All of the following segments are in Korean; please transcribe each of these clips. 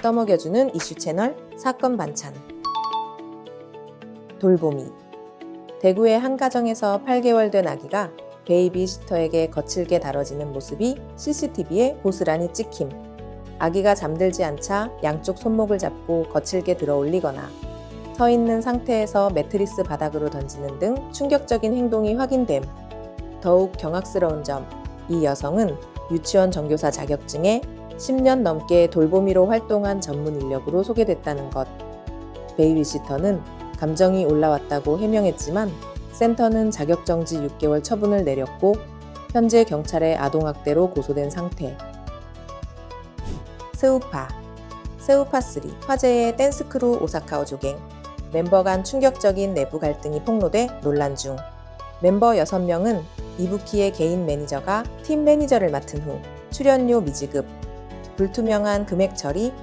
떠먹여주는 이슈 채널 사건 반찬. 돌보미. 대구의 한 가정에서 8개월 된 아기가 베이비시터에게 거칠게 다뤄지는 모습이 CCTV에 고스란히 찍힘. 아기가 잠들지 않자 양쪽 손목을 잡고 거칠게 들어올리거나 서 있는 상태에서 매트리스 바닥으로 던지는 등 충격적인 행동이 확인됨. 더욱 경악스러운 점, 이 여성은 유치원 정교사 자격증에 10년 넘게 돌보미로 활동한 전문 인력으로 소개됐다는 것. 베이비시터는 감정이 올라왔다고 해명했지만 센터는 자격정지 6개월 처분을 내렸고 현재 경찰에 아동학대로 고소된 상태. 스우파. 스우파3 화제의 댄스크루 오사카오 조갱. 멤버 간 충격적인 내부 갈등이 폭로돼 논란 중. 멤버 6명은 이부키의 개인 매니저가 팀 매니저를 맡은 후 출연료 미지급, 불투명한 금액 처리,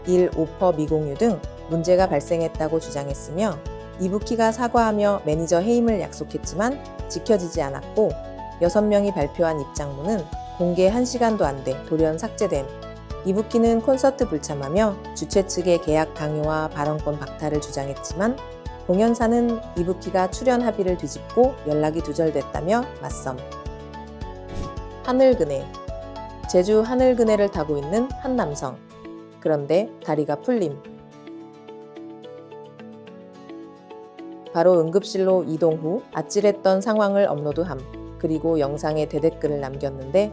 일 오퍼 미공유 등 문제가 발생했다고 주장했으며 이부키가 사과하며 매니저 해임을 약속했지만 지켜지지 않았고 6명이 발표한 입장문은 공개 1시간도 안 돼 돌연 삭제됨. 이부키는 콘서트 불참하며 주최 측의 계약 강요와 발언권 박탈을 주장했지만 공연사는 이부키가 출연 합의를 뒤집고 연락이 두절됐다며 맞섬. 하늘그네. 제주 하늘그네를 타고 있는 한 남성. 그런데 다리가 풀림. 바로 응급실로 이동 후 아찔했던 상황을 업로드함. 그리고 영상에 대댓글을 남겼는데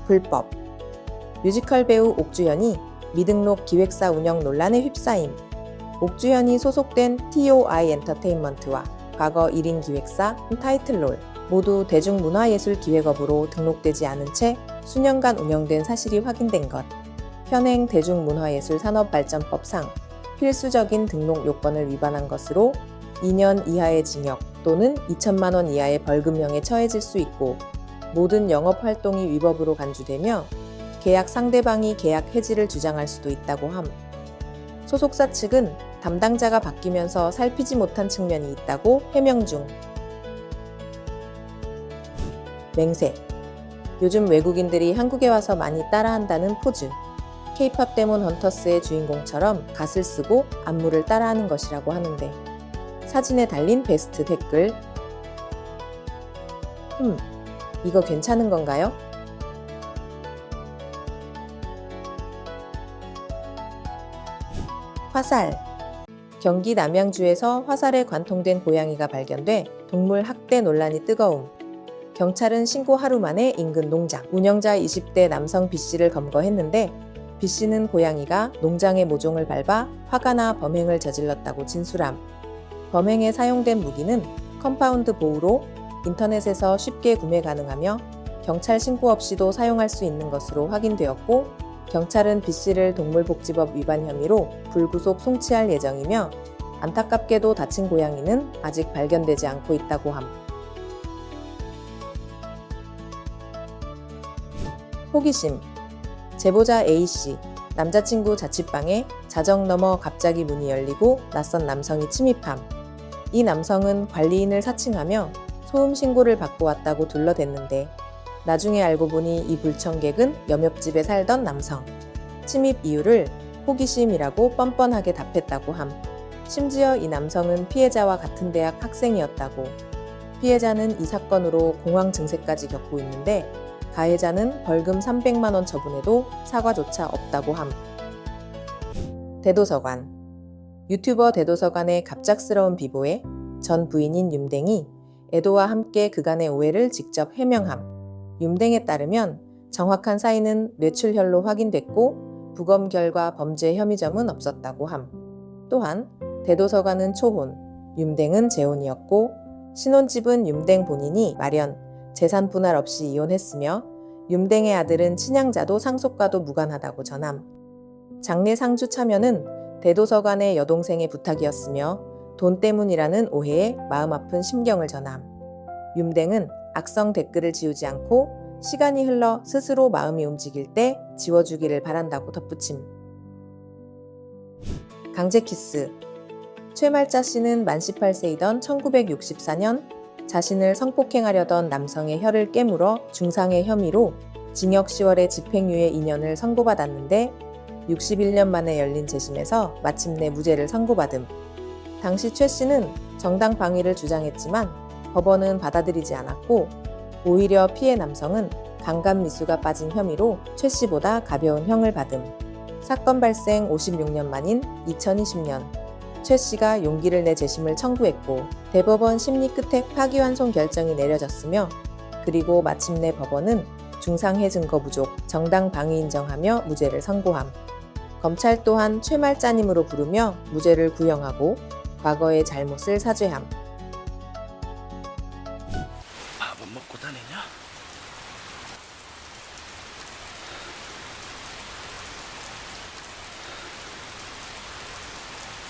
불법. 뮤지컬 배우 옥주현이 미등록 기획사 운영 논란에 휩싸임. 옥주현이 소속된 TOI 엔터테인먼트와 과거 1인 기획사 타이틀롤 모두 대중문화예술기획업으로 등록되지 않은 채 수년간 운영된 사실이 확인된 것. 현행 대중문화예술산업발전법상 필수적인 등록 요건을 위반한 것으로 2년 이하의 징역 또는 2천만 원 이하의 벌금형에 처해질 수 있고 모든 영업활동이 위법으로 간주되며 계약 상대방이 계약 해지를 주장할 수도 있다고 함. 소속사 측은 담당자가 바뀌면서 살피지 못한 측면이 있다고 해명 중. 맹세. 요즘 외국인들이 한국에 와서 많이 따라한다는 포즈. K-팝 데몬 헌터스의 주인공처럼 갓을 쓰고 안무를 따라하는 것이라고 하는데 사진에 달린 베스트 댓글. 이거 괜찮은 건가요? 화살. 경기 남양주에서 화살에 관통된 고양이가 발견돼 동물 학대 논란이 뜨거움. 경찰은 신고 하루 만에 인근 농장 운영자 20대 남성 B씨를 검거했는데 B씨는 고양이가 농장의 모종을 밟아 화가 나 범행을 저질렀다고 진술함. 범행에 사용된 무기는 컴파운드 보우로 인터넷에서 쉽게 구매 가능하며 경찰 신고 없이도 사용할 수 있는 것으로 확인되었고 경찰은 B씨를 동물복지법 위반 혐의로 불구속 송치할 예정이며 안타깝게도 다친 고양이는 아직 발견되지 않고 있다고 함. 호기심. 제보자 A씨, 남자친구 자취방에 자정 넘어 갑자기 문이 열리고 낯선 남성이 침입함. 이 남성은 관리인을 사칭하며 소음 신고를 받고 왔다고 둘러댔는데 나중에 알고 보니 이 불청객은 옆집에 살던 남성. 침입 이유를 호기심이라고 뻔뻔하게 답했다고 함. 심지어 이 남성은 피해자와 같은 대학 학생이었다고. 피해자는 이 사건으로 공황 증세까지 겪고 있는데 가해자는 벌금 300만 원 처분에도 사과조차 없다고 함. 대도서관. 유튜버 대도서관의 갑작스러운 비보에 전 부인인 윤댕이 애도와 함께 그간의 오해를 직접 해명함. 윤댕에 따르면 정확한 사인은 뇌출혈로 확인됐고 부검 결과 범죄 혐의점은 없었다고 함. 또한 대도서관은 초혼, 윤댕은 재혼이었고 신혼집은 윤댕 본인이 마련, 재산 분할 없이 이혼했으며 윤댕의 아들은 친양자도 상속과도 무관하다고 전함. 장례 상주 참여는 대도서관의 여동생의 부탁이었으며 돈 때문이라는 오해에 마음 아픈 심경을 전함. 윤댕은 악성 댓글을 지우지 않고 시간이 흘러 스스로 마음이 움직일 때 지워주기를 바란다고 덧붙임. 강제 키스. 최말자 씨는 만 18세이던 1964년 자신을 성폭행하려던 남성의 혀를 깨물어 중상의 혐의로 징역 10월에 집행유예 2년을 선고받았는데 61년 만에 열린 재심에서 마침내 무죄를 선고받음. 당시 최 씨는 정당 방위를 주장했지만 법원은 받아들이지 않았고 오히려 피해 남성은 강간미수가 빠진 혐의로 최 씨보다 가벼운 형을 받음. 사건 발생 56년 만인 2020년 최 씨가 용기를 내 재심을 청구했고 대법원 심리 끝에 파기환송 결정이 내려졌으며 그리고 마침내 법원은 중상해 증거 부족, 정당 방위 인정하며 무죄를 선고함. 검찰 또한 최말자님으로 부르며 무죄를 구형하고 과거의 잘못을 사죄함.